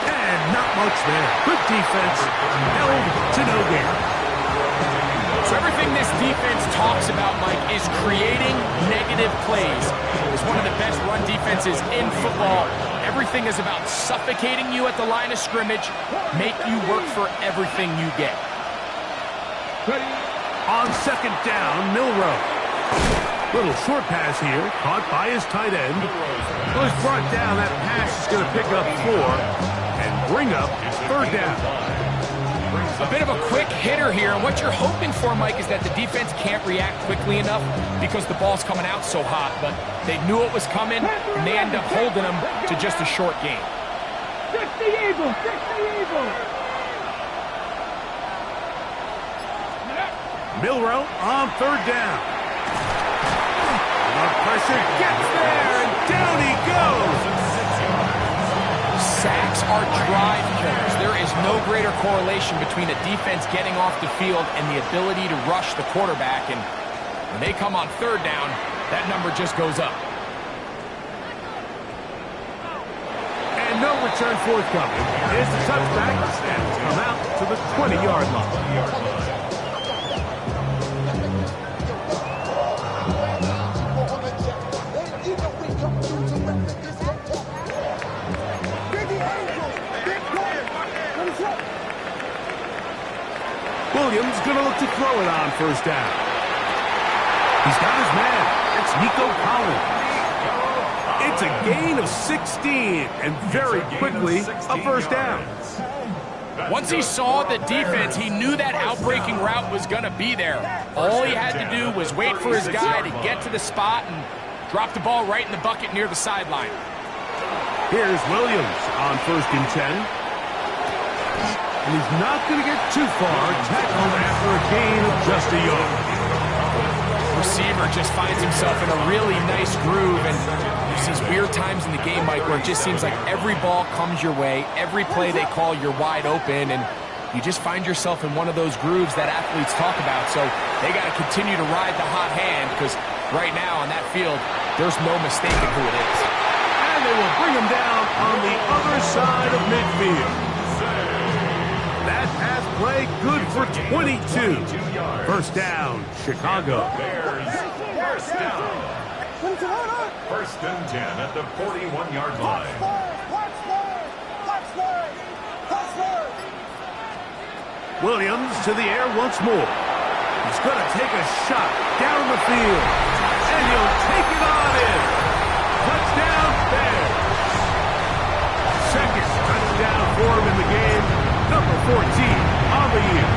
And not much there. Good defense. Held to no gain. So everything this defense talks about, Mike, is creating negative plays. It's one of the best run defenses in football. Everything is about suffocating you at the line of scrimmage, make you work for everything you get. On second down, Milroe. Little short pass here, caught by his tight end. Was brought down. That pass is going to pick up 4 and bring up third down. A bit of a quick hitter here, and what you're hoping for, Mike, is that the defense can't react quickly enough because the ball's coming out so hot, but they knew it was coming, and they end up holding them to just a short gain. Fix the Eagles! Fix the Eagles! Milroe on third down. The pressure gets there, and down he goes. Sacks are drive killers. There is no greater correlation between a defense getting off the field and the ability to rush the quarterback. And when they come on third down, that number just goes up. And no return forthcoming. It's a touchback and come out to the 20-yard line. Williams going to look to throw it on first down. He's got his man. It's Nico Collins. It's a gain of 16, and very quickly, a first down. Once he saw the defense, he knew that outbreaking route was going to be there. All he had to do was wait for his guy to get to the spot and drop the ball right in the bucket near the sideline. Here's Williams on first and 10. And he's not going to get too far, tackled after a gain of just a yard. Receiver just finds himself in a really nice groove, and there's these weird times in the game, Mike, where it just seems like every ball comes your way, every play they call, you're wide open, and you just find yourself in one of those grooves that athletes talk about. So they got to continue to ride the hot hand, because right now on that field, there's no mistaking who it is. And they will bring him down on the other side of midfield. That pass play good for 22. First down, Chicago. Bears, first down. First and 10 at the 41-yard line. Williams to the air once more. He's going to take a shot down the field. And he'll take it on in. Touchdown, Bears. Second touchdown for him in the game. Number 14 on the year.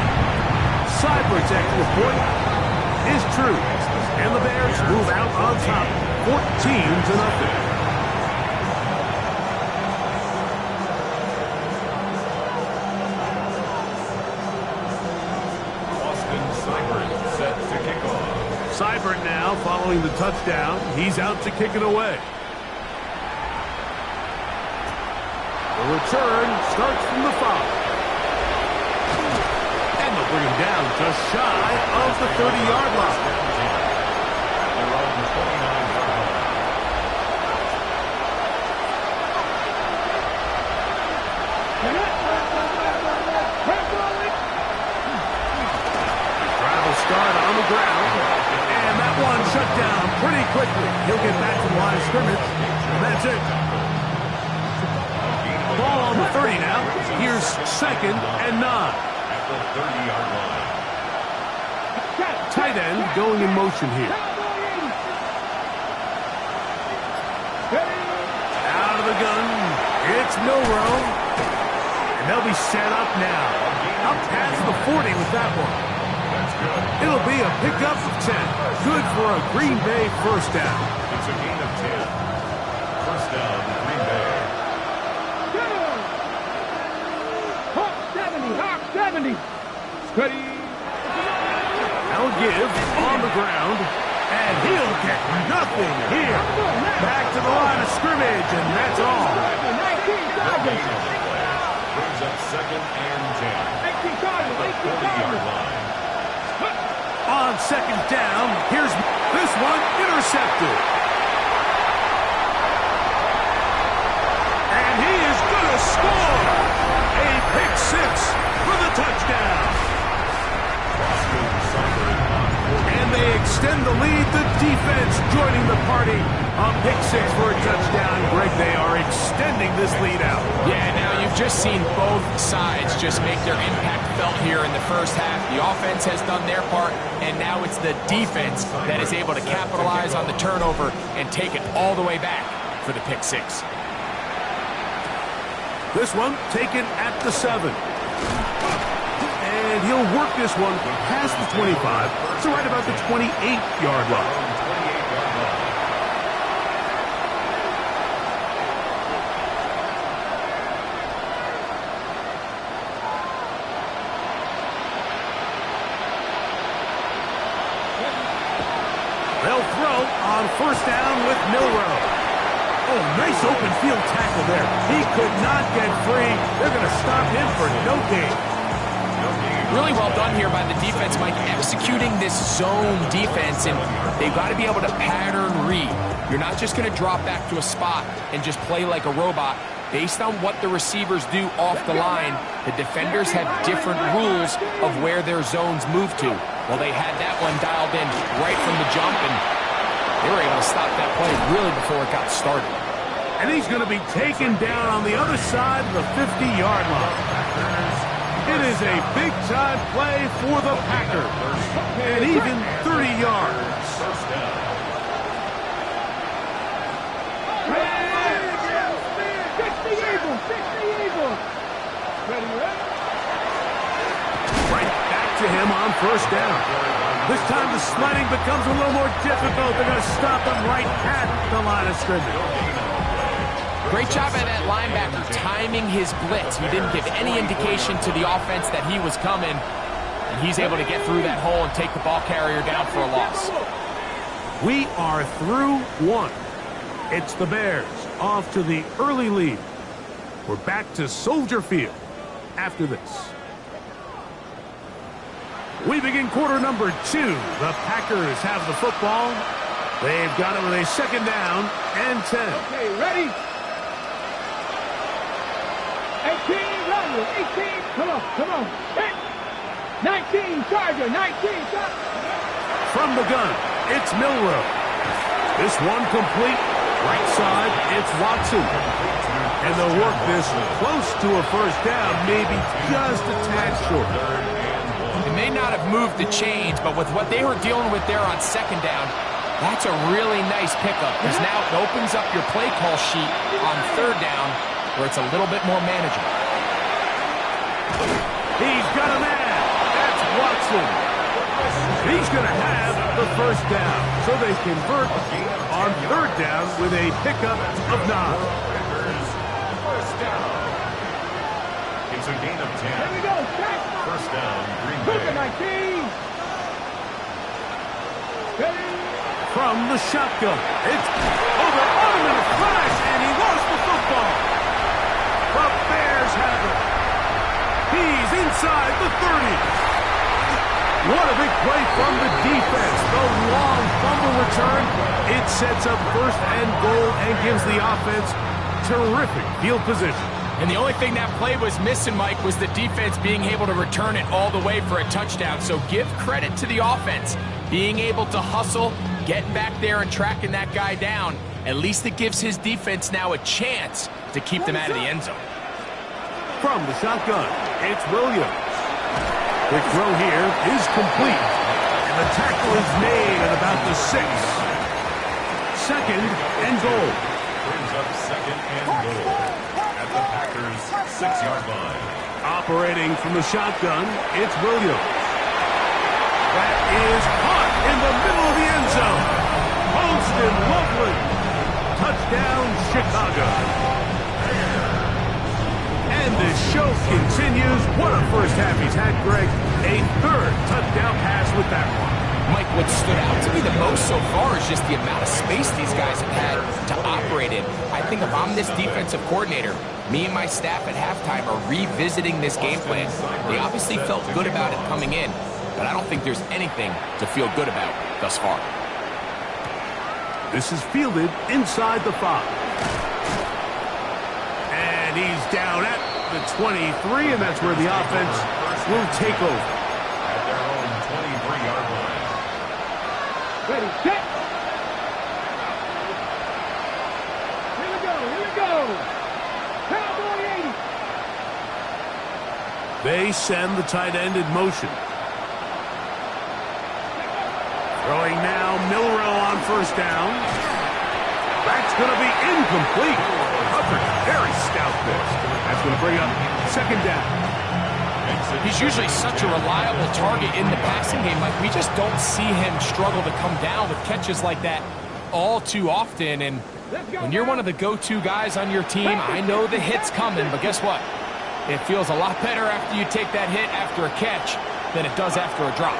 Seibert's extra point is true. And the Bears move out on top, 14-0. Seibert now following the touchdown. He's out to kick it away. The return starts from the 5. And they'll bring him down just shy of the 30-yard line. Travel start on the ground. And that one shut down pretty quickly. He'll get back to the line of scrimmage. And that's it. Ball on the 30 now. Here's second and 9. At the 30-yard line. Tight end going in motion here. Out of the gun. It's Milroe. And they'll be set up now. Up past the 40 with that one. It'll be a pickup of 10. Good for a Green Bay first down. It's a gain of 10. First down, Green Bay. Hawk 70. Steady. Now give on the ground. And he'll get nothing here. Back to the line of scrimmage, and that's all. Brings up second and 10. At the 40-yard line. On second down, here's this one intercepted. score! A pick six for the touchdown. And they extend the lead. The defense joining the party. A pick six for a touchdown. Greg, they are extending this lead out. Yeah, now you've just seen both sides just make their impact felt here in the first half. The offense has done their part, and now it's the defense that is able to capitalize on the turnover and take it all the way back for the pick six. This one taken at the 7. And he'll work this one past the 25, so right about the 28-yard line. They'll throw on first down with Milrow. Oh, nice open field tackle there. He could not get free. They're going to stop him for no gain. Really well done here by the defense, Mike, executing this zone defense, and they've got to be able to pattern read. You're not just going to drop back to a spot and just play like a robot. Based on what the receivers do off the line, the defenders have different rules of where their zones move to. Well, they had that one dialed in right from the jump, and they were able to stop that play really before it got started. And he's going to be taken down on the other side of the 50-yard line. It is a big-time play for the Packers. And even 30 yards. First down. 60 Eagles, 60 Eagles. Ready, ready? Right back to him on first down. This time the sliding becomes a little more difficult. They're going to stop him right at the line of scrimmage. Great job by that linebacker timing his blitz. He didn't give any indication to the offense that he was coming, and he's able to get through that hole and take the ball carrier down for a loss. We are through one. It's the Bears off to the early lead. We're back to Soldier Field after this. We begin quarter number 2. The Packers have the football. They've got it with a second down and 10. Okay, ready? 18, run, 18, come on, 19, Charger, 19, Charger. From the gun, it's Milrow. This one complete, right side, it's Watson. And they'll work this close to a first down, maybe just a tad short. They may not have moved the chains, but with what they were dealing with there on second down, that's a really nice pickup, because now it opens up your play call sheet on third down, where it's a little bit more manageable. He's got a man. That's Watson. He's going to have the first down. So they convert on third down with a pickup of 9. First down. It's a gain of 10. Here we go, check. First down, Green Cooper, Bay. 19. Ready? From the shotgun, it's over on him in a flash, and he lost the football. The Bears have it. He's inside the 30. What a big play from the defense. The long fumble return. It sets up first and goal and gives the offense terrific field position. And the only thing that play was missing, Mike, was the defense being able to return it all the way for a touchdown. So give credit to the offense. Being able to hustle, getting back there and tracking that guy down. At least it gives his defense now a chance to keep them out of the end zone. From the shotgun, it's Williams. Quick throw here is complete. And the tackle is made at about the 6. Second and goal. Brings up second and goal at the Packers' 6-yard line. Operating from the shotgun, it's Williams. That is caught in the middle of the end zone. Posted lovely. Touchdown, Chicago. And the show continues. What a first half he's had, Greg. A third touchdown pass with that one. Mike, what stood out to me the most so far is just the amount of space these guys have had to operate in. I think if I'm this defensive coordinator, me and my staff at halftime are revisiting this game plan. They obviously felt good about it coming in, but I don't think there's anything to feel good about thus far. This is fielded inside the 5. And And he's down at the 23, and that's where the offense will take over. At their own 23-yard line. Ready, set. Here we go, here we go. Cowboy 80. They send the tight end in motion. Throwing now, Milrow on first down. That's going to be incomplete. Hubbard, very stout there. That's going to bring up second down. He's usually such a reliable target in the passing game. Like, we just don't see him struggle to come down with catches like that all too often. And when you're one of the go-to guys on your team, I know the hit's coming, but guess what? It feels a lot better after you take that hit after a catch than it does after a drop.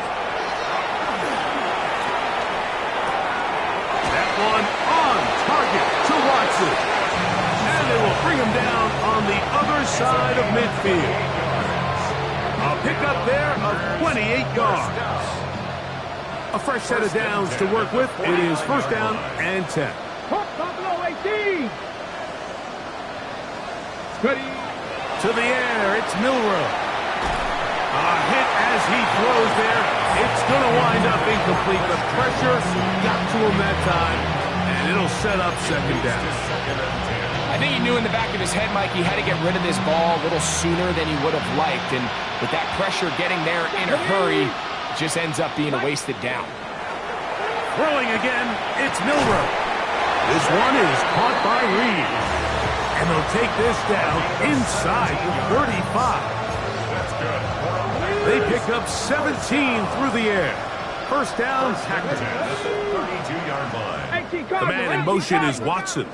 That one on target to Watson. And they will bring him down on the other side of midfield. A pickup there of 28 yards. A fresh set of downs to work with. It is first down and 10. Buffalo 18. Ready. To the air, it's Milrow. A hit as he throws there. It's going to wind up incomplete. The pressure got to him that time, and it'll set up second down. I think he knew in the back of his head, Mike, he had to get rid of this ball a little sooner than he would have liked. And with that pressure getting there in a hurry, it just ends up being a wasted down. Throwing again, it's Milrow. This one is caught by Reed. And they'll take this down inside the 35. That's good. They pick up 17 through the air. First down, Packers. At the 32-yard line. The man in motion is Watson.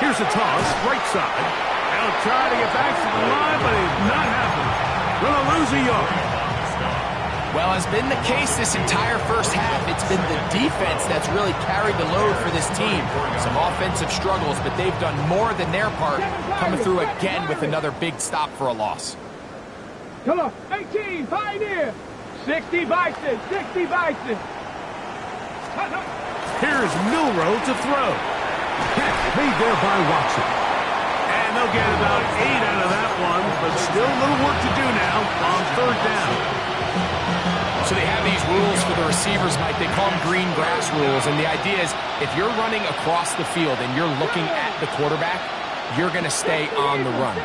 Here's a toss, right side. They'll try to get back to the line, but it's not happening. Gonna lose a yard. Well, as been the case this entire first half, it's been the defense that's really carried the load for this team. Some offensive struggles, but they've done more than their part, coming through again with another big stop for a loss. Come on, 18, Pioneer. 60 Bison, 60 Bison. Here's Milrow to throw. Catch made there by Watson. And they'll get about 8 out of that one, but still a little work to do now on third down. So they have these rules for the receivers, Mike. They call them green grass rules. And the idea is if you're running across the field and you're looking at the quarterback, you're going to stay on the run.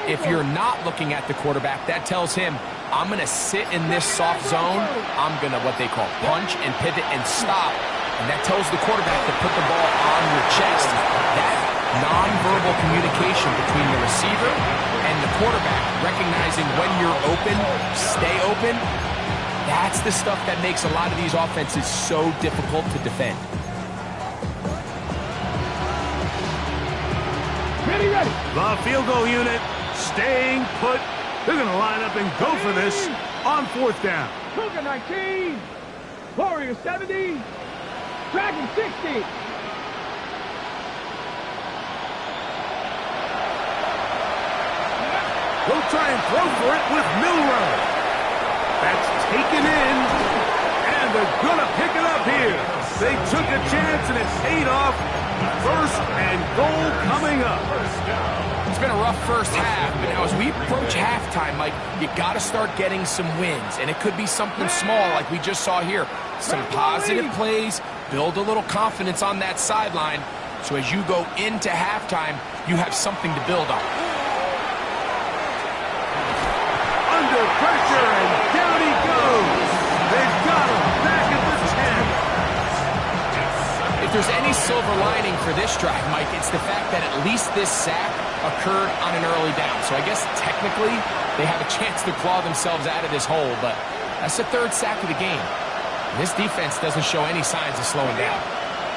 If you're not looking at the quarterback, that tells him, I'm going to sit in this soft zone. I'm going to what they call punch and pivot and stop. And that tells the quarterback to put the ball on your chest. That nonverbal communication between the receiver and the quarterback, recognizing when you're open, stay open, that's the stuff that makes a lot of these offenses so difficult to defend. Ready. The field goal unit staying put. They're going to line up and go for this on fourth down. Cougar 19. Warrior 70. Dragon 60. They'll try and throw for it with Milrow. That's taken in, and they're going to pick it up here. They took a chance, and it paid off. First and goal coming up. It's been a rough first half, but now as we approach halftime, Mike, you got to start getting some wins, and it could be something small like we just saw here. Some positive plays, build a little confidence on that sideline, so as you go into halftime, you have something to build on. Under pressure, and down he goes. They've got him back at the 10. If there's any silver lining for this drive, Mike, it's the fact that at least this sack occurred on an early down. So I guess technically they have a chance to claw themselves out of this hole, but that's the third sack of the game. This defense doesn't show any signs of slowing down.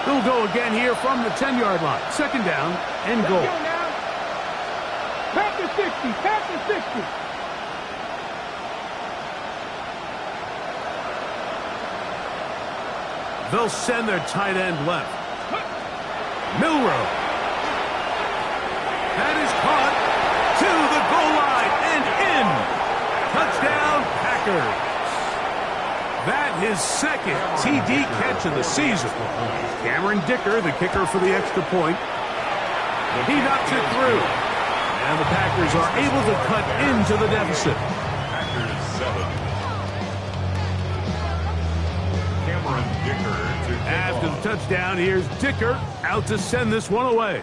They'll go again here from the 10-yard line. Second down and goal. Let's go now. Panther 60, Panther 60. They'll send their tight end left. Milrow. That is caught to the goal line and in. Touchdown, Packers. That his second TD catch of the season. Cameron Dicker, the kicker for the extra point. He knocks it through. And the Packers are able to cut into the deficit. Packers 7. Cameron Dicker to kick After off. the touchdown, here's Dicker out to send this one away.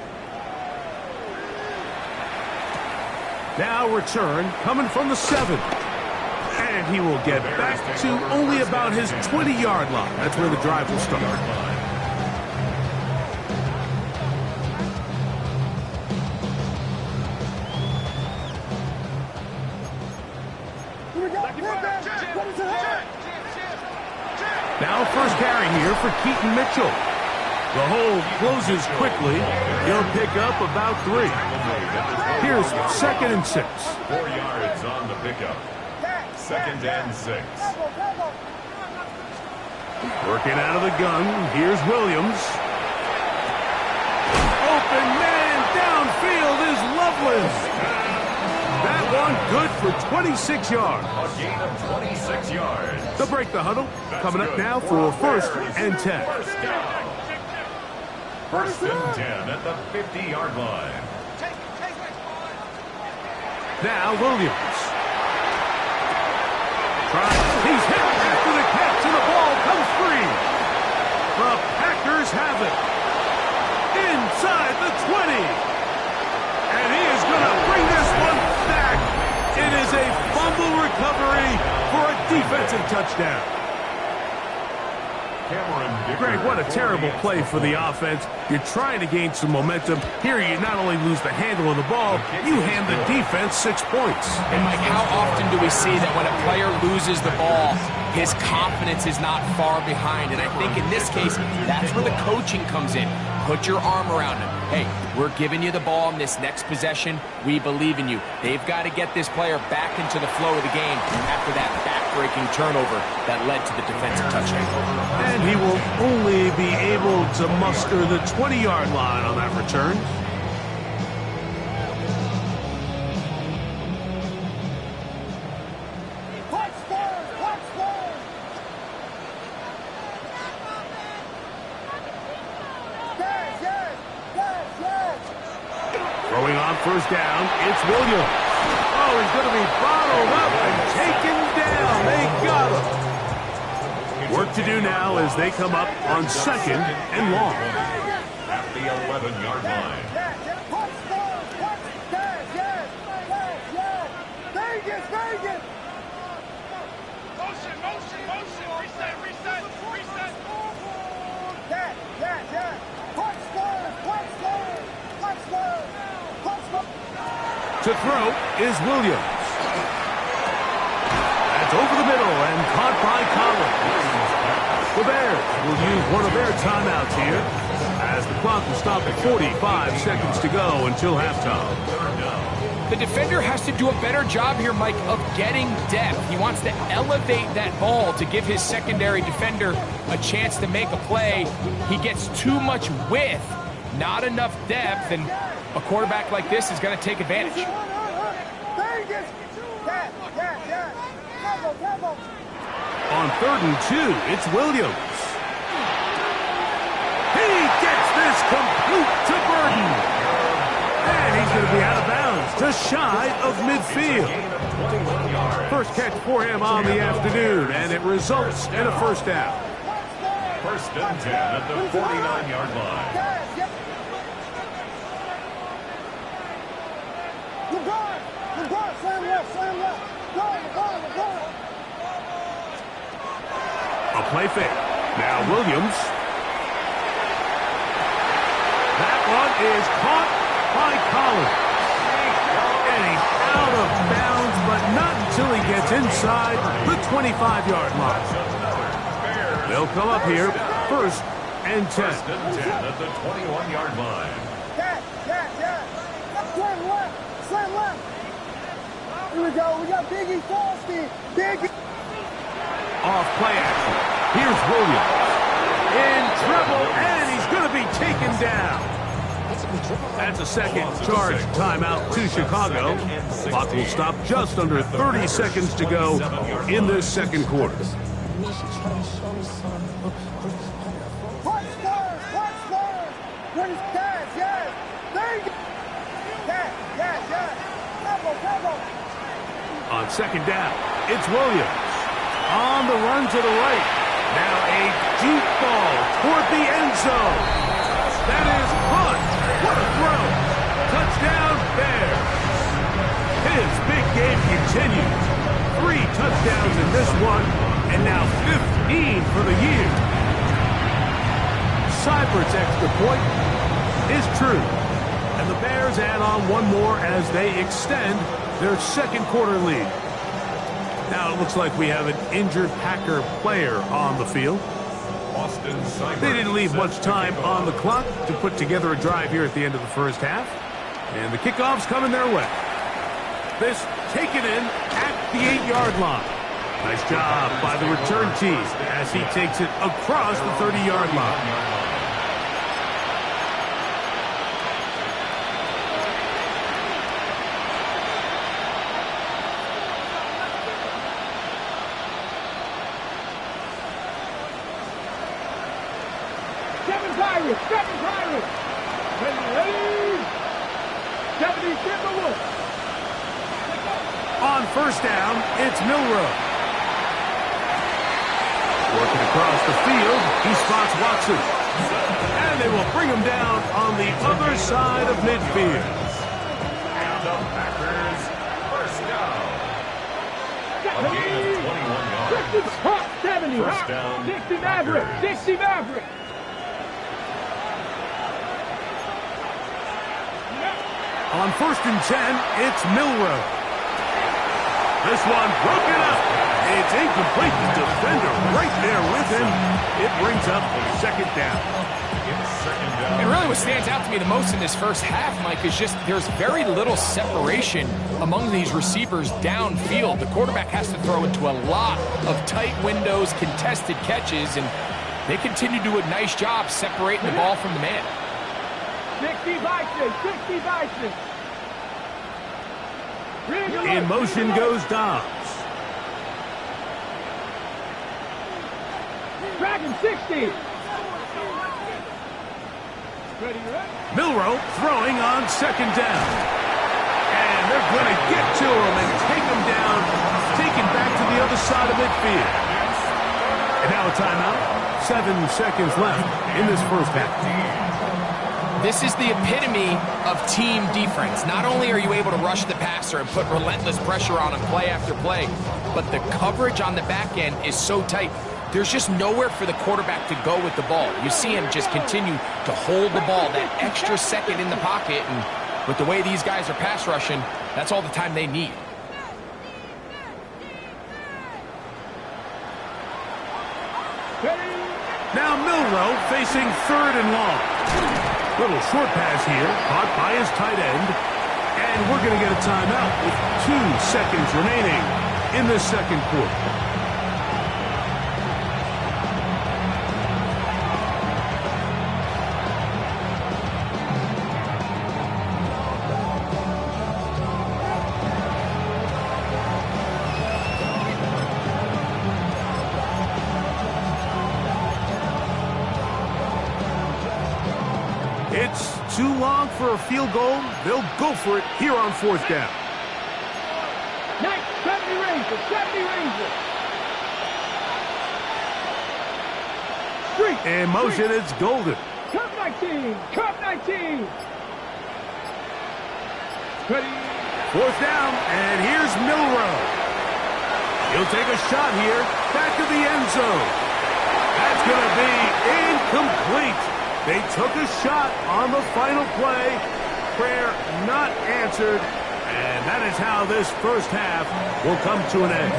Now return coming from the 7. And he will get back to only about his 20-yard line. That's where the drive will start. Now first carry here for Keaton Mitchell. The hole closes quickly. He'll pick up about 3. Here's 2nd and 6. 4 yards on the pickup. 2nd and 6. Working out of the gun. Here's Williams. Open man downfield is Loveless. That one good for 26 yards. A gain of 26 yards. They'll break the huddle. Coming up now for 1st and 10. First down. 1st and 10 at the 50-yard line. Now Williams. He's hit after the catch, and the ball comes free. The Packers have it. Inside the 20. And he is going to bring this one back. It is a fumble recovery for a defensive touchdown. Cameron Dicker. Greg, what a terrible play for the offense. You're trying to gain some momentum. Here you not only lose the handle of the ball, you hand the defense 6 points. And Mike, how often do we see that when a player loses the ball, his confidence is not far behind? And I think in this case, that's where the coaching comes in. Put your arm around him. Hey, we're giving you the ball in this next possession. We believe in you. They've got to get this player back into the flow of the game after that back-breaking turnover that led to the defensive touchdown. And he will only be able to muster the 20-yard line on that return. Throwing on first down, it's Williams. Oh, he's going to be bottled up and taken down. They got him. Work to do now as they come up on 2nd and long. At the 11-yard line. To throw is Williams. That's over the middle and caught by Collins. The Bears will use one of their timeouts here as the clock will stop at 45 seconds to go until halftime. The defender has to do a better job here, Mike, of getting depth. He wants to elevate that ball to give his secondary defender a chance to make a play. He gets too much width, not enough depth, and a quarterback like this is going to take advantage. On 3rd and 2, it's Williams. He gets this complete to Burden. And he's going to be out of bounds, just shy of midfield. First catch for him on the afternoon, and it results in a first down. 1st and 10 at the 49-yard line. A play fake. Now Williams. That one is caught by Collins. And he's out of bounds, but not until he gets inside the 25-yard line. They'll come up here 1st and 10. 1st and 10 at the 21-yard line. Slam left. Here we go. We got Biggie Frosty. Biggie. Off play action. Here's Williams. In trouble, and he's going to be taken down. That's a second charge timeout to Chicago. Clock will stop just under 30 seconds to go in this second quarter. Hot stars. What is that? Yes. There you go. Tempo. On second down, it's Williams. On the run to the right. Now a deep ball toward the end zone. That is caught. What a throw. Touchdown, Bears. His big game continues. 3 touchdowns in this one, and now 15 for the year. Seibert's extra point is true. And the Bears add on one more as they extend their second quarter lead. Now it looks like we have an injured Packer player on the field. They didn't leave much time on the clock to put together a drive here at the end of the first half. And the kickoff's coming their way. This taken in at the 8-yard line. Nice job by the return team as he takes it across the 30-yard line. Seven Pirates. Ready. 70 Timberwolves. On first down, it's Milroe. Working across the field, he spots Watson. And they will bring him down on the other side of midfield. And the Packers, first down. A gain of 21 yards. 70. First down. 60 Maverick. 60 Maverick. On first and 10, it's Milroe. This one broken up. It's incomplete. The defender right there with him. It brings up second down. And really what stands out to me the most in this first half, Mike, is just there's very little separation among these receivers downfield. The quarterback has to throw into a lot of tight windows, contested catches, and they continue to do a nice job separating the ball from the man. 60 Bison. 60 Bison. In motion goes Dobbs. Dragon 60. Milroe throwing on second down. And they're going to get to him and take him down, taken back to the other side of midfield. And now a timeout. 7 seconds left in this first half. This is the epitome of team defense. Not only are you able to rush the passer and put relentless pressure on him play after play, but the coverage on the back end is so tight. There's just nowhere for the quarterback to go with the ball. You see him just continue to hold the ball that extra second in the pocket, and with the way these guys are pass rushing, that's all the time they need. Now Milroe facing third and long. Little short pass here, caught by his tight end. And we're going to get a timeout with 2 seconds remaining in the second quarter. It's too long for a field goal. They'll go for it here on fourth down. 70 Rangers, 70 Rangers. In motion, it's Golden. Cup 19, Cup 19. Ready. Fourth down, and here's Milroe. He'll take a shot here, back to the end zone. That's going to be incomplete. They took a shot on the final play. Prayer not answered. And that is how this first half will come to an end.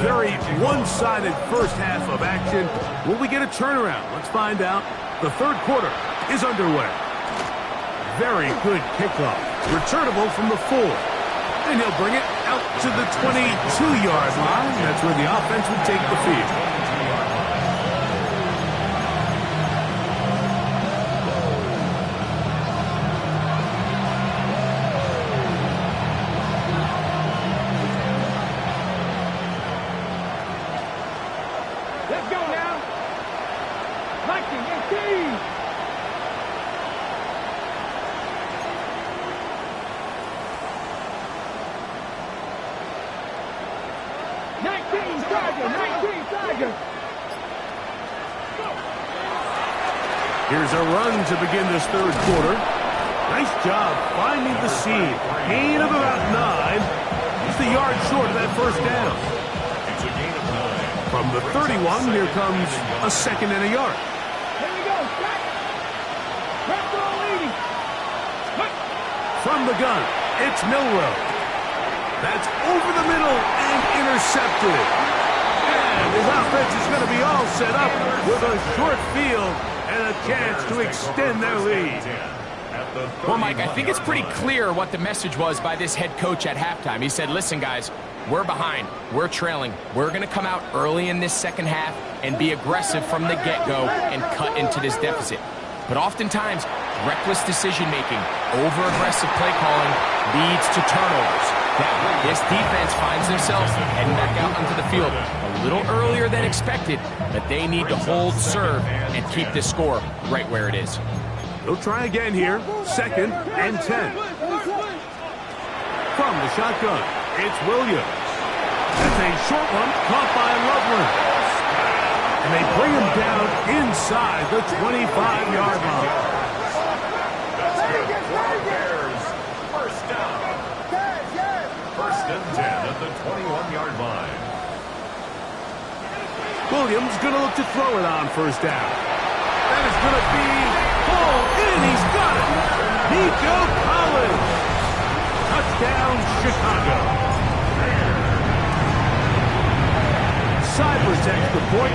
Very one-sided first half of action. Will we get a turnaround? Let's find out. The third quarter is underway. Very good kickoff. Returnable from the 4. And he'll bring it out to the 22-yard line. That's where the offense will take the field. Let's go now. 19. Tiger, 19, Tiger. Here's a run to begin this third quarter. Nice job finding the seam. Gain of about 9. Just a yard short of that first down. It's a gain of 9. From the 31, here comes a second and a yard. Here we go, Jack. Press on leading. From the gun, it's Milrow. That's over the middle and intercepted. And his offense is going to be all set up with a short field and a chance to extend their lead. Well, Mike, I think it's pretty clear what the message was by this head coach at halftime. He said, listen, guys, we're behind. We're trailing. We're going to come out early in this second half and be aggressive from the get-go and cut into this deficit. But oftentimes, reckless decision-making, over-aggressive play calling leads to turnovers. Now, this defense finds themselves heading back out onto the field a little earlier than expected, but they need to hold serve and keep this score right where it is. They'll try again here. Second and 10. From the shotgun, it's Williams. That's a short one caught by Loveland. And they bring him down inside the 25-yard line. Bears, first down. First and 10 at the 21-yard line. Williams going to look to throw it on first down. That is going to be pulled in. He's got it. Nico Collins. Touchdown, Chicago. Cyber's extra point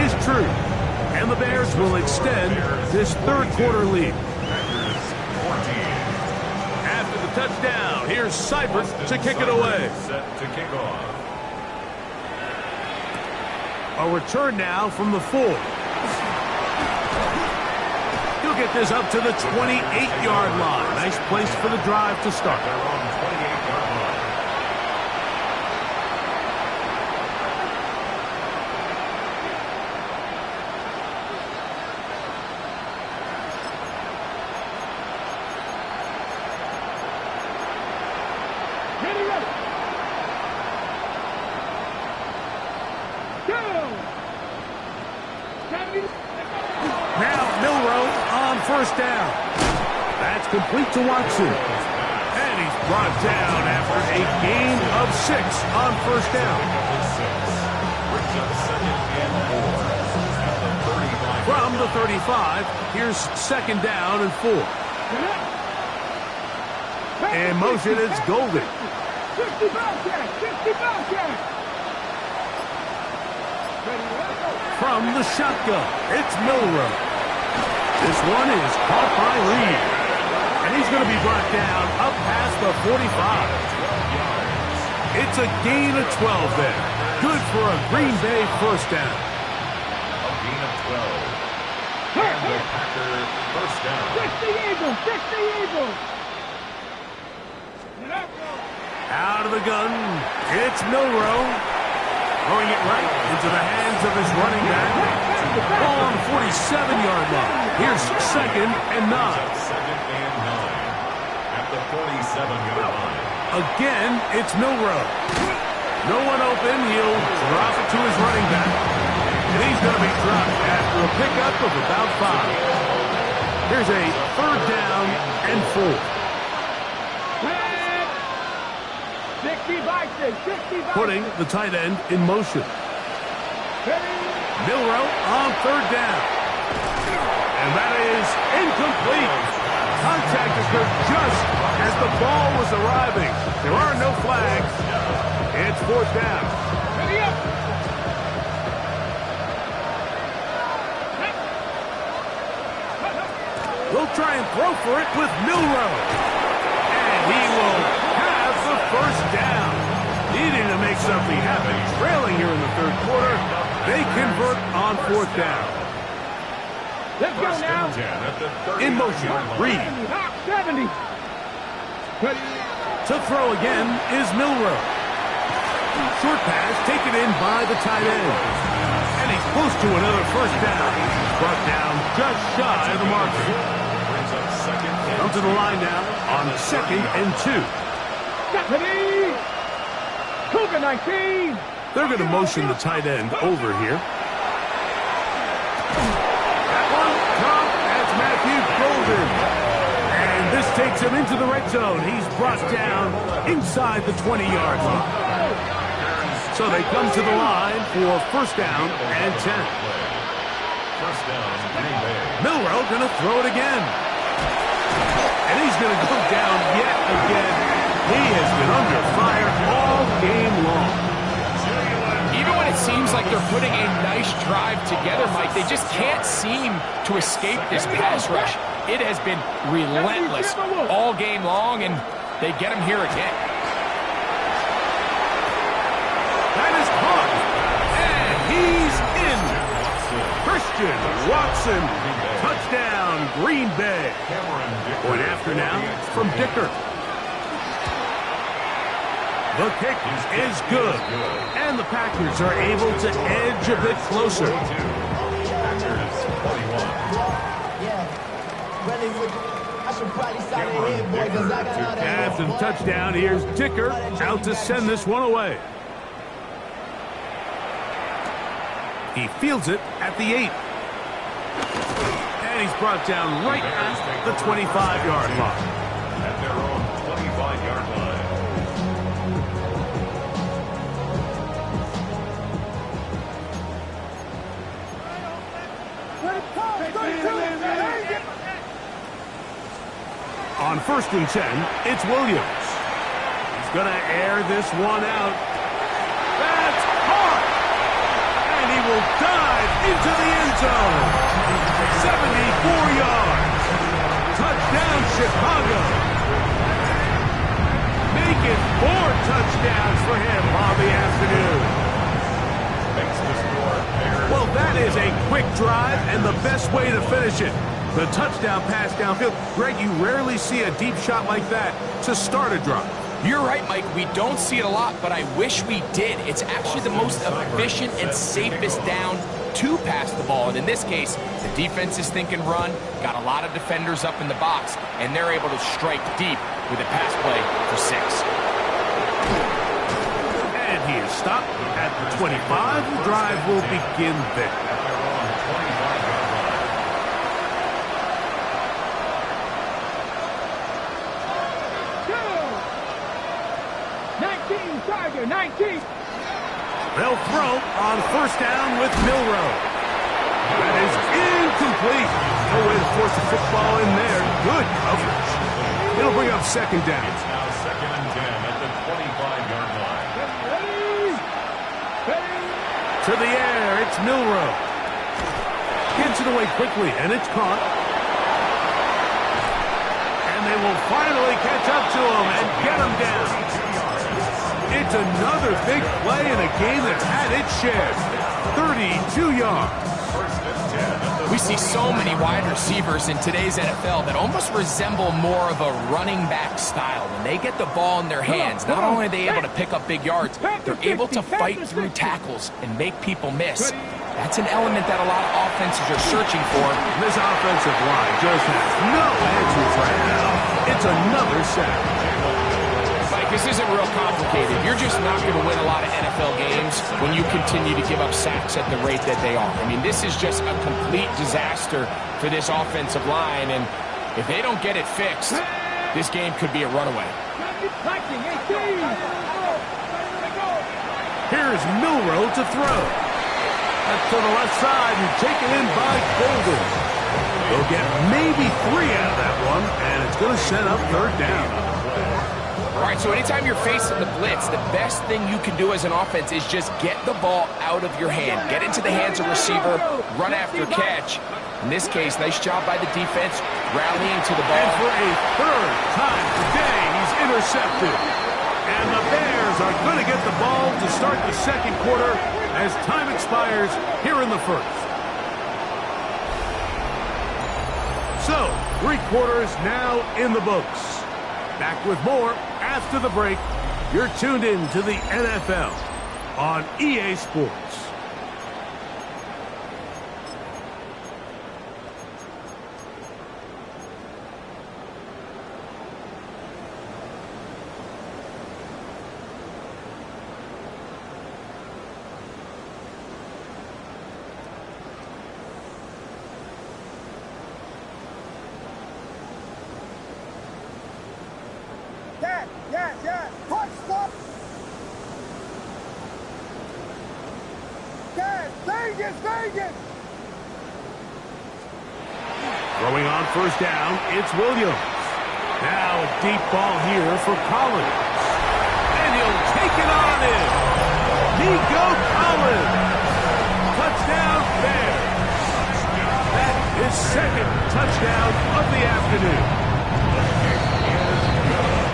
is true. And the Bears will extend this third quarter lead. After the touchdown, here's Seibert to kick it away. Set to kick off. A return now from the 4. He'll get this up to the 28-yard line. Nice place for the drive to start. They're on 28-yard line. Ready, ready. Go. 70. Now Milrow on first down. That's complete to Watson. And he's brought down after a gain of 6 on first down. Brings up second and 4 at the 35. From the 35, here's second down and 4. In motion, it's Golden. 60 Bobcat, 60 Bobcat. Ready, let's go. From the shotgun, it's Milrow. This one is caught by Reed. And he's going to be brought down up past the 45. It's a gain of 12 there. Good for a Green Bay first down. A gain of 12. And the Packers first down. 60 Eagles, 60 Eagles. Out of the gun, it's Milrow. Throwing it right into the hands of his running back. Ball on the 47-yard line. Here's second and 9. Second and 9 at the 47-yard line. Again, it's Milrow. No one open. He'll drop it to his running back. And he's going to be dropped after a pickup of about 5. Here's a third down and 4. 60 Bison, 60 Bison. Putting the tight end in motion. Milrow on third down. And that is incomplete. Contact occurred just as the ball was arriving. There are no flags. It's fourth down. Ready up. They'll try and throw for it with Milrow. And he will have the first down. Needing to make something happen. Trailing here in the third quarter. They convert on fourth down. Let's go First now. and 10 at the 30. In motion, Reed. Top 70. Ready. To throw again is Milrow. Short pass taken in by the tight end. And he's close to another first down. Brought down just shy of the marker. Brings up second and Come to the line now on second and 2. Ready. Cougar 19. They're going to motion the tight end over here. That one, caught. That's Matthew Golden. And this takes him into the red zone. He's brought down inside the 20-yard line. So they come to the line for first down and 10. First down, Green Bay. Milroe going to throw it again. And he's going to go down yet again. He has been under fire all game long. Even when it seems like they're putting a nice drive together, Mike, they just can't seem to escape this pass rush. It has been relentless all game long, and they get him here again. That is caught. And he's in. Christian Watson. Touchdown, Green Bay. Point after now from Dicker. The kick is good. And the Packers are able to edge a bit closer. Packers 41. After the touchdown, here's Dicker out to send this one away. He fields it at the 8. And he's brought down right at the 25-yard line. At their own 25-yard line. On first and 10, it's Williams. He's going to air this one out. That's caught! And he will dive into the end zone. 74 yards. Touchdown, Chicago. Make it 4 touchdowns for him on the afternoon. Makes the score. Well, that is a quick drive and the best way to finish it. The touchdown pass downfield. Greg, you rarely see a deep shot like that to start a drive. You're right, Mike. We don't see it a lot, but I wish we did. It's actually the most efficient and safest down to pass the ball. And in this case, the defense is thinking run, got a lot of defenders up in the box, and they're able to strike deep with a pass play for 6. And he is stopped at the 25. The drive will begin there. At their own 25-yard line. 19. They'll throw on first down with Milroe. That is incomplete. No way to force the football in there. Good coverage. It'll bring up second down. It's now second and 10 at the 25-yard line. To the air, it's Milroe. Gets it away quickly, and it's caught. And they will finally catch up to him and get him down. It's another big play in a game that had its share. 32 yards. We see so many wide receivers in today's NFL that almost resemble more of a running back style. When they get the ball in their hands, not only are they able to pick up big yards, they're able to fight through tackles and make people miss. That's an element that a lot of offenses are searching for. This offensive line just has no answers right now. It's another sack. Mike, this isn't real complicated. You're just not going to win a lot of NFL games when you continue to give up sacks at the rate that they are. I mean, this is just a complete disaster for this offensive line, and if they don't get it fixed, this game could be a runaway. Here's Milroe to throw. That's to the left side and taken in by Golden. They'll get maybe 3 out of that one, and it's going to set up third down. All right, so anytime you're facing the blitz, the best thing you can do as an offense is just get the ball out of your hand. Get into the hands of receiver, run after catch. In this case, nice job by the defense, rallying to the ball. And for a third time today, he's intercepted. And the Bears are going to get the ball to start the second quarter as time expires here in the first. So, 3 quarters now in the books. Back with more after the break. You're tuned in to the NFL on EA Sports. Yes. Punch, stop. Yes, Vegas. Throwing on first down, it's Williams. Now a deep ball here for Collins. And he'll take it on in. Nico Collins. Touchdown there. That is second touchdown of the afternoon.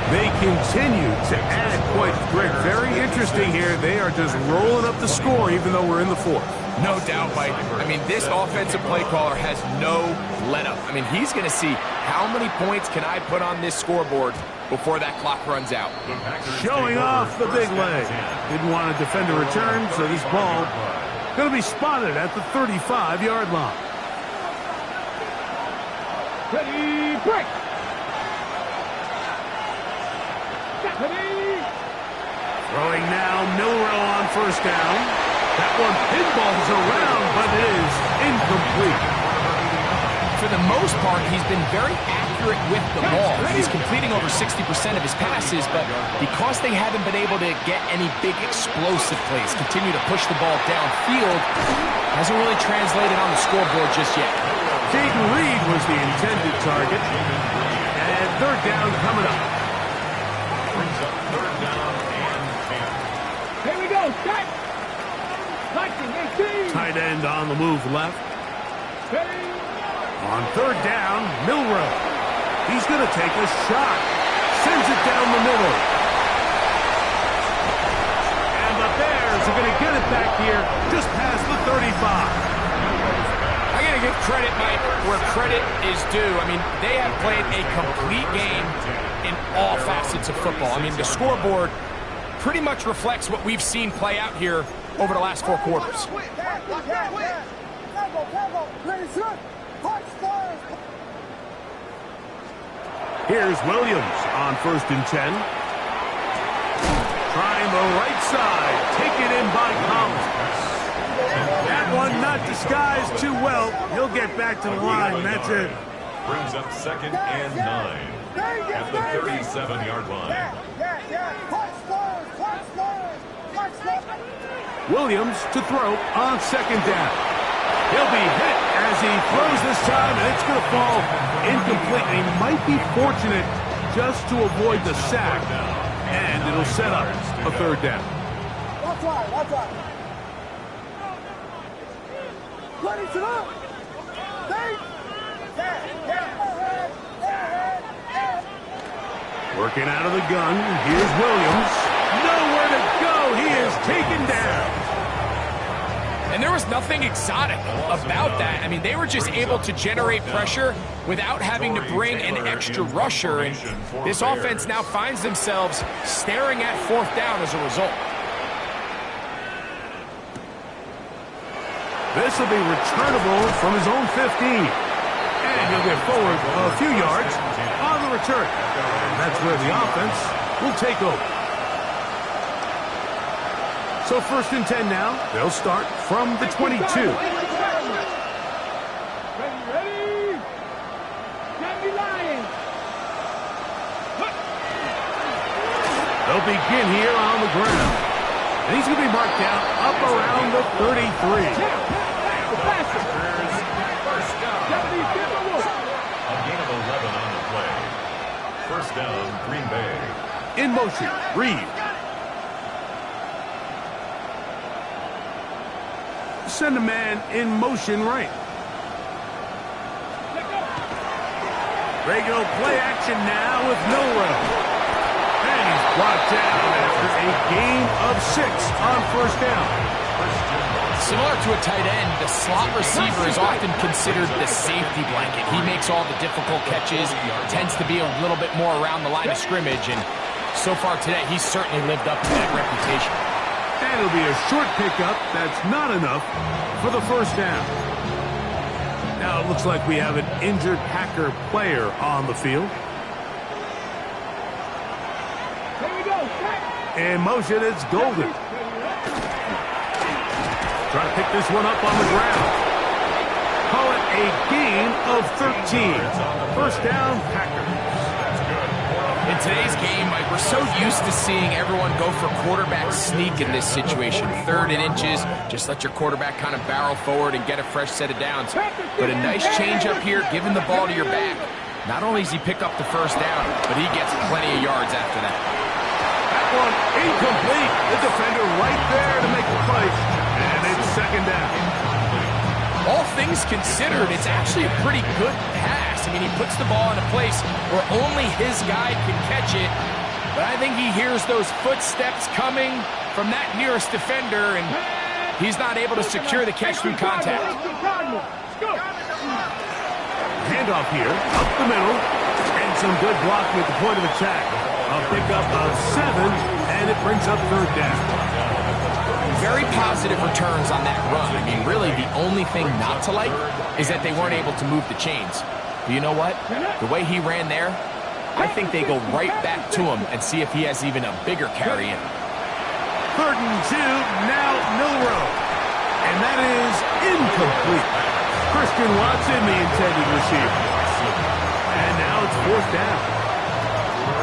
They continue to add points. Greg, very interesting here. They are just rolling up the score even though we're in the fourth. No doubt, Mike. I mean, this offensive play caller has no let-up. I mean, he's going to see how many points can I put on this scoreboard before that clock runs out. Showing off the big leg. Didn't want to defend a return, so this ball going to be spotted at the 35-yard line. Ready, break. Throwing now, Milrow on first down. That one pinballs around, but it is incomplete. For the most part, he's been very accurate with the ball. He's completing over 60% of his passes, but because they haven't been able to get any big explosive plays, continue to push the ball downfield, hasn't really translated on the scoreboard just yet. Jaden Reed was the intended target. And third down coming up. Brings up third down and 10. Here we go, set. Lightning, 18. Tight end on the move left. Ready. On third down, Milrow. He's going to take a shot. Sends it down the middle. And the Bears are going to get it back here just past the 35. I got to give credit, Mike, where credit is due. I mean, they have played a complete game in all facets of football. I mean, the scoreboard pretty much reflects what we've seen play out here over the last 4 quarters. Here's Williams on first and 10. Trying the right side. Taken in by Collins. That one not disguised too well. He'll get back to the line. That's it. Brings up second and 9 at the 37-yard line. Williams to throw on second down. He'll be hit as he throws this time, and it's going to fall incomplete. He might be fortunate just to avoid the sack, and it'll set up a third down. That's right. Ready to go. Working out of the gun. Here's Williams. Nowhere to go. He is taken down. And there was nothing exotic about that. I mean, they were just able to generate pressure without having to bring an extra rusher. And this offense now finds themselves staring at fourth down as a result. This will be returnable from his own 15. And he'll get forward a few yards on the return. And that's where the offense will take over. So first and 10 now. They'll start from the 22. Ready. Dandy Lions. They'll begin here on the ground. And he's going to be marked down up around the 33. First down. A gain of 11 on the play. First down, Green Bay. In motion, Reed. Send a man in motion right. Regular play action now with Milrow. And he's brought down after a gain of 6 on first down. Similar to a tight end, the slot receiver is often considered the safety blanket. He makes all the difficult catches, tends to be a little bit more around the line of scrimmage, and so far today, he's certainly lived up to that reputation. And it'll be a short pickup. That's not enough for the first down. Now it looks like we have an injured Packer player on the field. Here we go, set. In motion, it's Golden. Try to pick this one up on the ground. Call it a gain of 13. First down, Packers. It In today's game, Mike, we're so used to seeing everyone go for quarterback sneak in this situation. 3rd and inches, just let your quarterback kind of barrel forward and get a fresh set of downs. But a nice change up here, giving the ball to your back. Not only does he pick up the first down, but he gets plenty of yards after that. That one incomplete. The defender right there to make the play. And it's 2nd down. All things considered, it's actually a pretty good pass. I mean, he puts the ball in a place where only his guy can catch it. But I think he hears those footsteps coming from that nearest defender, and he's not able to secure the catch through contact. Handoff here, up the middle, and some good blocking at the point of attack. A pickup of 7, and it brings up 3rd down. Very positive returns on that run. I mean, really, the only thing not to like is that they weren't able to move the chains. But you know what? The way he ran there, I think they go right back to him and see if he has even a bigger carry in. 3rd and 2, now Milrow. And that is incomplete. Christian Watson, the intended receiver. And now it's 4th down.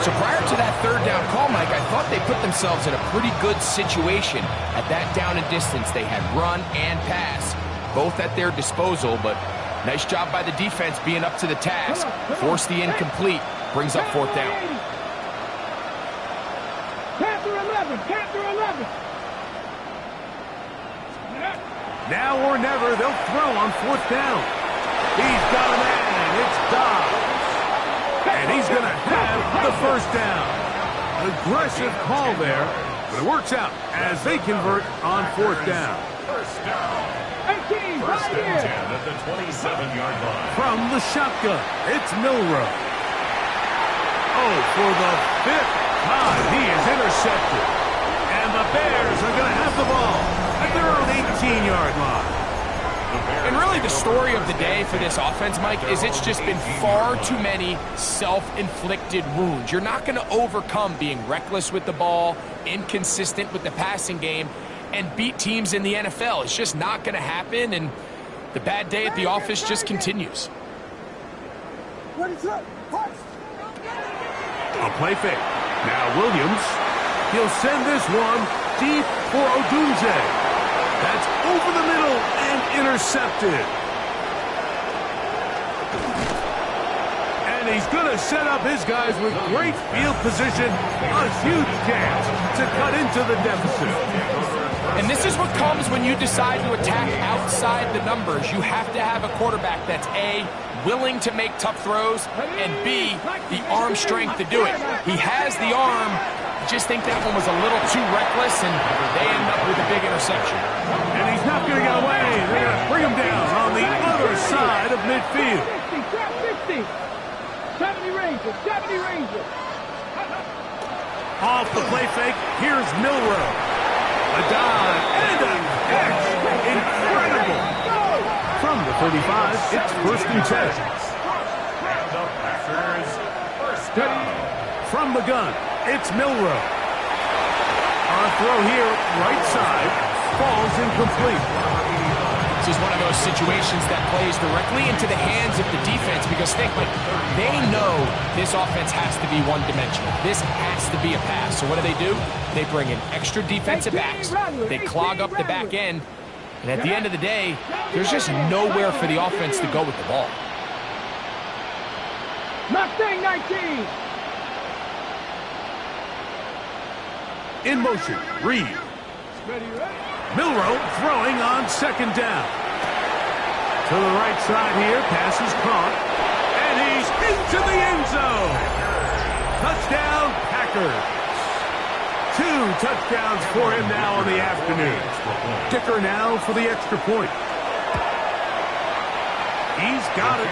So prior to that 3rd down call, Mike, I thought they put themselves in a pretty good situation. At that down and distance, they had run and pass, both at their disposal, but nice job by the defense being up to the task. Force the incomplete, brings up 4th down. Panther 11, Panther 11. Now or never, they'll throw on 4th down. He's got a man, it's Dobbs. And he's going to have the 1st down. Aggressive call there, but it works out as they convert on 4th down. 18, 1st right and 10 here. at the 27-yard line. From the shotgun, it's Milrow. Oh, for the 5th time, he is intercepted. And the Bears are going to have the ball at their own 18-yard line. And really the story of the day for this offense, Mike, is it's just been far too many self-inflicted wounds. You're not going to overcome being reckless with the ball, inconsistent with the passing game, and beat teams in the NFL. It's just not going to happen, and the bad day at the office just continues. A play fake. Now Williams. He'll send this one deep for Odunze. That's over the middle and intercepted. And he's going to set up his guys with great field position. A huge chance to cut into the deficit. And this is what comes when you decide to attack outside the numbers. You have to have a quarterback that's A, willing to make tough throws, and B, the arm strength to do it. He has the arm. I just think that one was a little too reckless, and they end up with a big interception. And he's not going to get away. They're going to bring him down on the other side of midfield. 60, 70 Rangers, 70 Rangers. Off the play fake, here's Milrow. A dive and a catch. Incredible. From the 35, it's 1st and 10. And the Packers 1st down. From the gun, it's Milrow. On a throw here, right side, falls incomplete. This is one of those situations that plays directly into the hands of the defense because think, like, they know this offense has to be one-dimensional. This has to be a pass. So what do? They bring in extra defensive backs. They clog up the back end. And at the end of the day, there's just nowhere for the offense to go with the ball. Mustang 19. In motion, Reed. Milrow throwing on 2nd down. To the right side here, pass is caught. And he's into the end zone. Touchdown, Packers. 2 touchdowns for him now in the afternoon. Dicker now for the extra point. He's got it.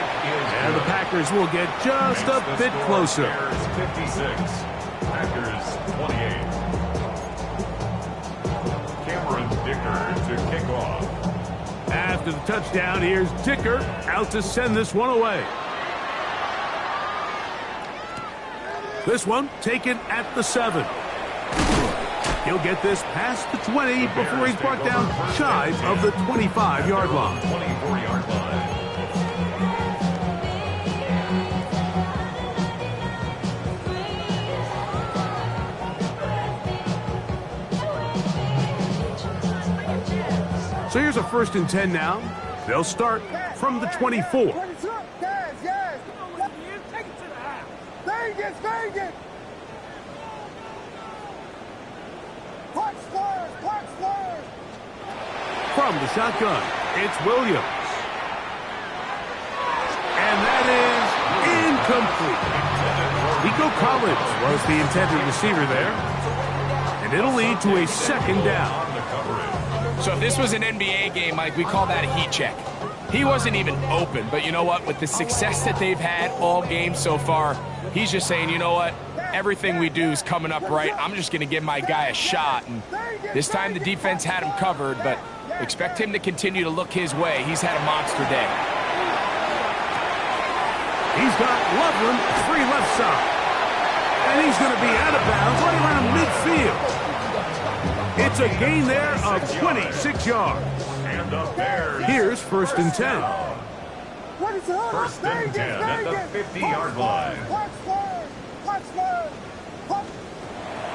And the Packers will get just a bit closer. Bears 56, Packers 28. Dicker to kick off. After the touchdown, here's Dicker out to send this one away. This one taken at the 7. He'll get this past the 20 before he's brought down shy of the 25-yard line. 24-yard line. So here's a 1st and 10 now. They'll start from the 24. Vegas! Punch first! From the shotgun, it's Williams. And that is incomplete. Nico Collins was the intended receiver there. And it'll lead to a 2nd down. So if this was an NBA game, Mike, we call that a heat check. He wasn't even open, but you know what? With the success that they've had all game so far, he's just saying, you know what? Everything we do is coming up right. I'm just going to give my guy a shot. And this time the defense had him covered, but expect him to continue to look his way. He's had a monster day. He's got Loveland free left side. And he's going to be out of bounds right around midfield. It's a gain there of 26 yards. Here's 1st and 10. 1st and 10 at the 50-yard line.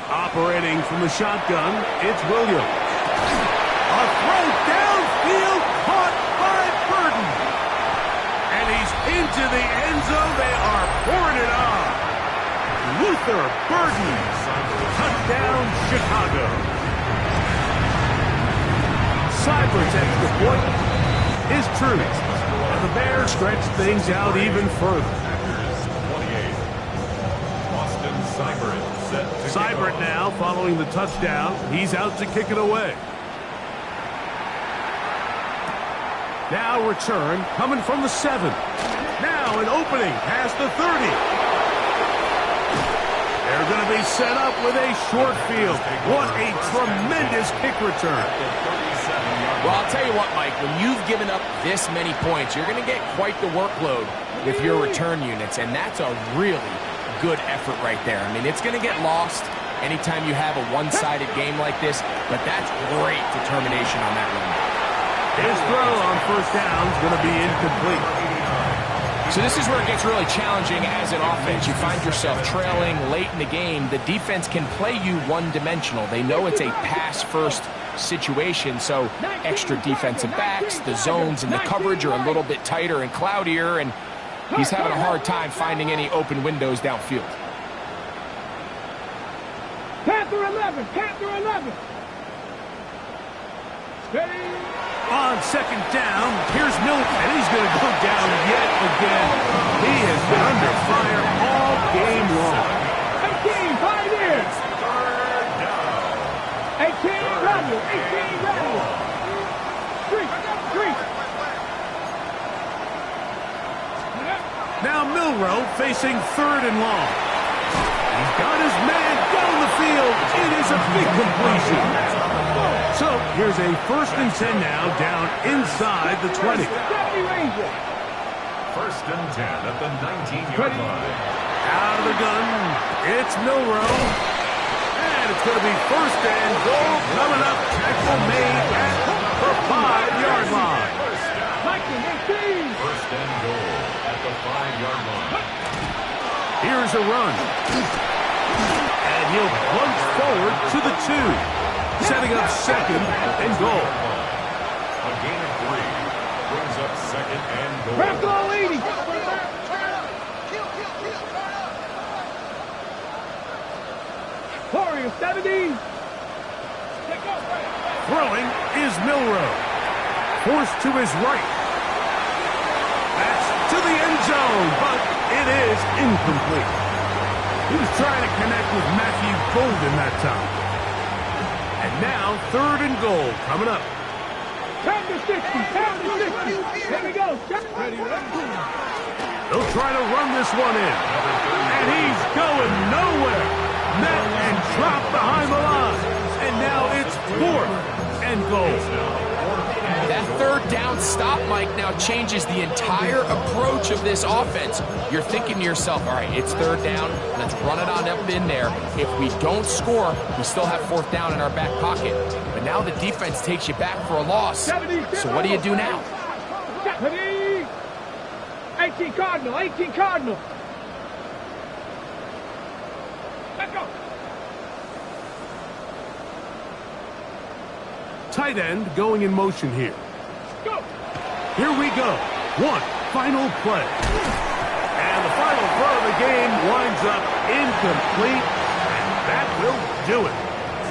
Operating from the shotgun, it's Williams. A throw downfield caught by Burton. And he's into the end zone. They are pouring it on. Luther Burton. Touchdown, Chicago. Cyber's extra point is true. And the Bears stretch things out even further. Seibert now following the touchdown. He's out to kick it away. Now return coming from the 7. Now an opening past the 30. They're going to be set up with a short field. What a tremendous kick return. Well, I'll tell you what, Mike, when you've given up this many points, you're going to get quite the workload with your return units, and that's a really good effort right there. I mean, it's going to get lost anytime you have a one-sided game like this, but that's great determination on that run. His throw on 1st down is going to be incomplete. So this is where it gets really challenging as an offense. You find yourself trailing late in the game. The defense can play you one-dimensional. They know it's a pass-first situation, so extra defensive backs, the zones and the coverage are a little bit tighter and cloudier, and he's having a hard time finding any open windows downfield. Panther 11! Steady! On 2nd down, here's Milton, and he's going to go down yet again. He has been under fire all game long. 18, Pioneers! 18, Rebel! 18, Rebel! Street! Now Milrow facing 3rd and long. He's got his man down the field. It is a big completion. So here's a 1st and 10 now down inside the 20. 1st and 10 at the 19-yard line. Out of the gun, it's Milrow. And it's going to be 1st and goal coming up. Tackle made at the 5-yard line. 1st and goal at the 5-yard line. Here's a run. And he'll plunge forward to the 2. Setting up 2nd and goal. A gain of 3 brings up 2nd and goal. Rap leading! Warrior 70. Throwing is Milrow. Forced to his right. That's to the end zone, but it is incomplete. He was trying to connect with Matthew Golden that time. And now 3rd and goal coming up. Down to 60. Here we go. They'll try to run this one in. And he's going nowhere. Met and dropped behind the line. And now it's 4th and goal. That 3rd down stop, Mike, now changes the entire approach of this offense. You're thinking to yourself, all right, it's 3rd down. Let's run it on up in there. If we don't score, we still have 4th down in our back pocket. But now the defense takes you back for a loss. So what do you do now? 18 Cardinal. Let's go. tight end going in motion here. Go! Here we go. One final play. And the final throw of the game winds up incomplete. And that will do it.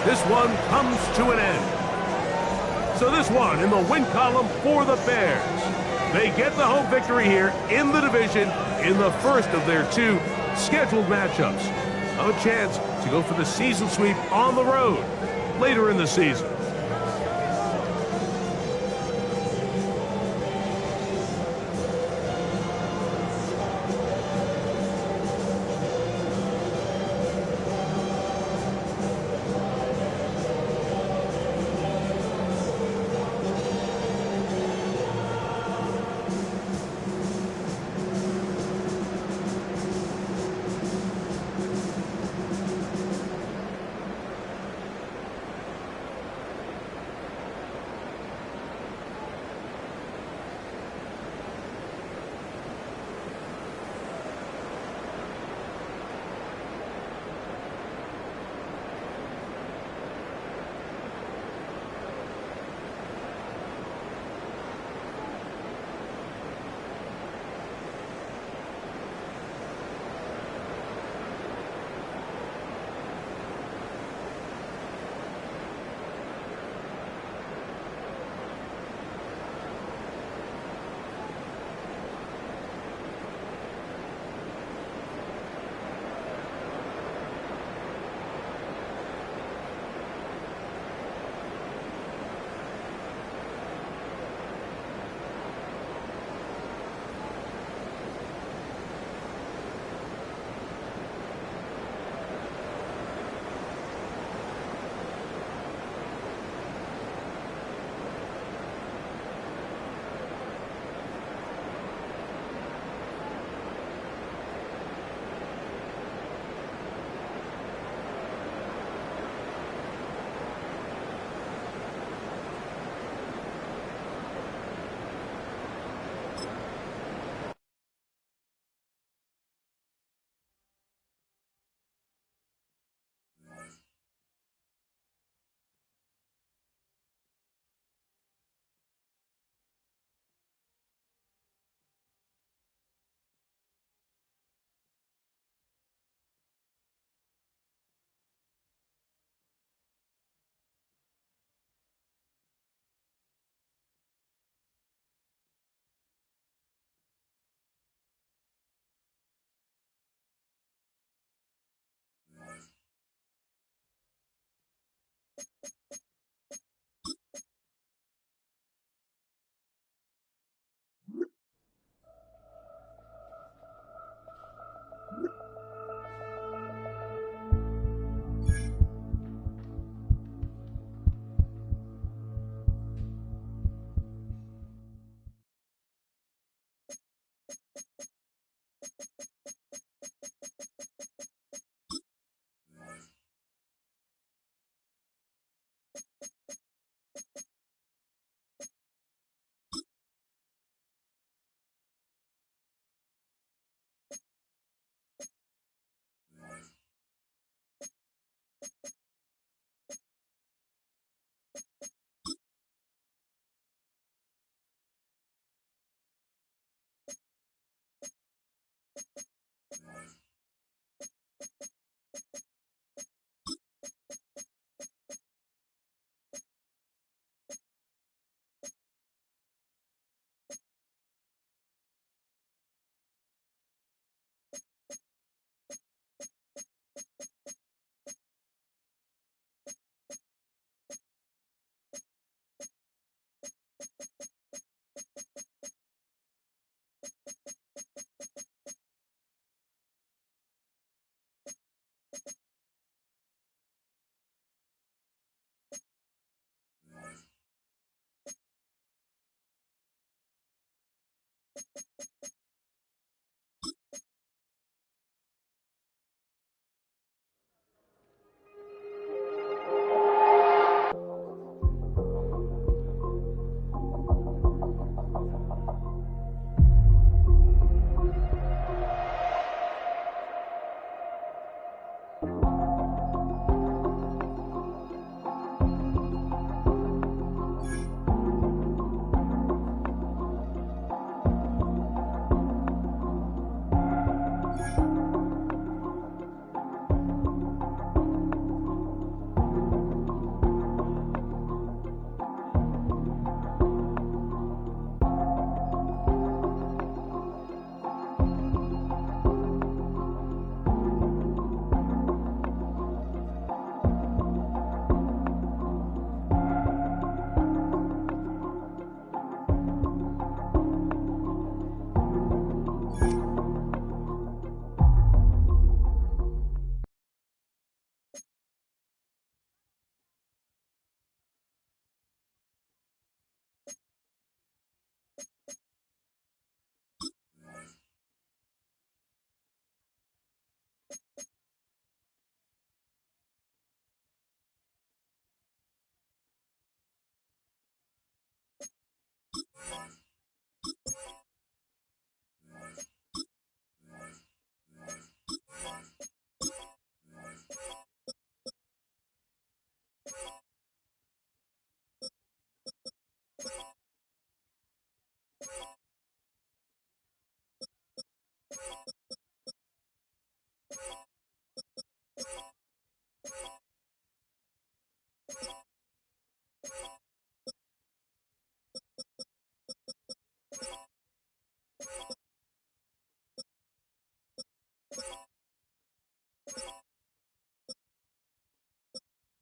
This one comes to an end. So this one in the win column for the Bears. They get the home victory here in the division in the first of their two scheduled matchups. A chance to go for the season sweep on the road later in the season.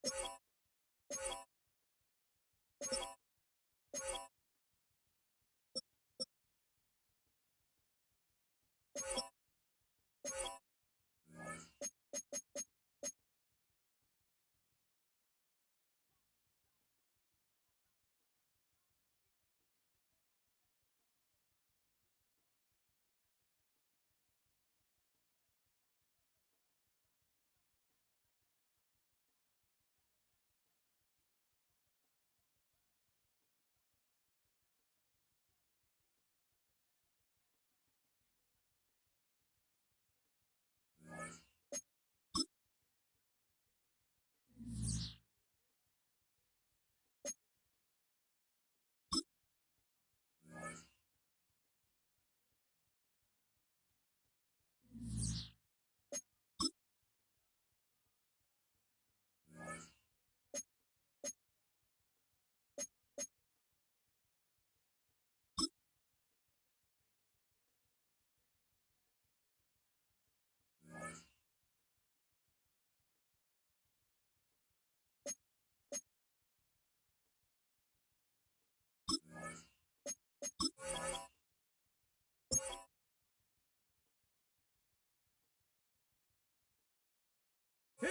Here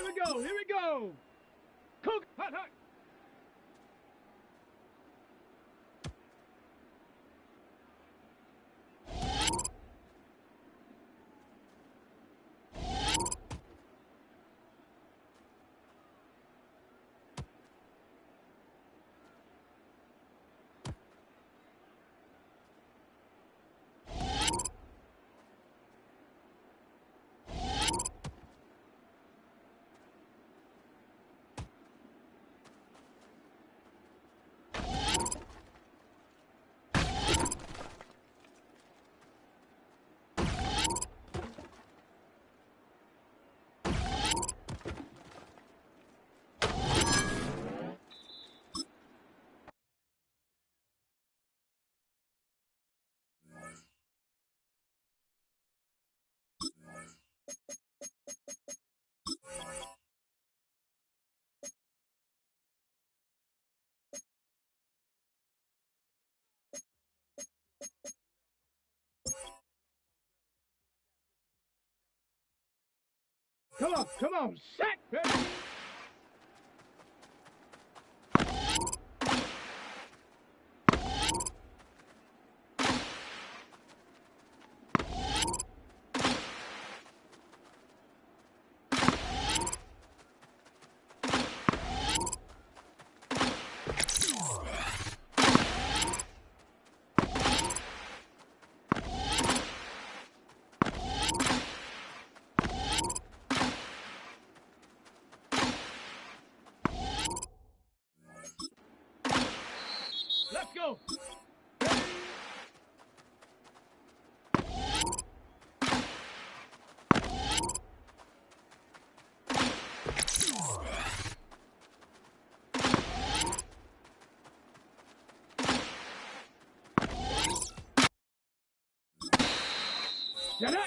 we go, here we go. Cook, hot, hot. Come on, set, ready. Let's go. Get it.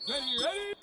Ready, ready.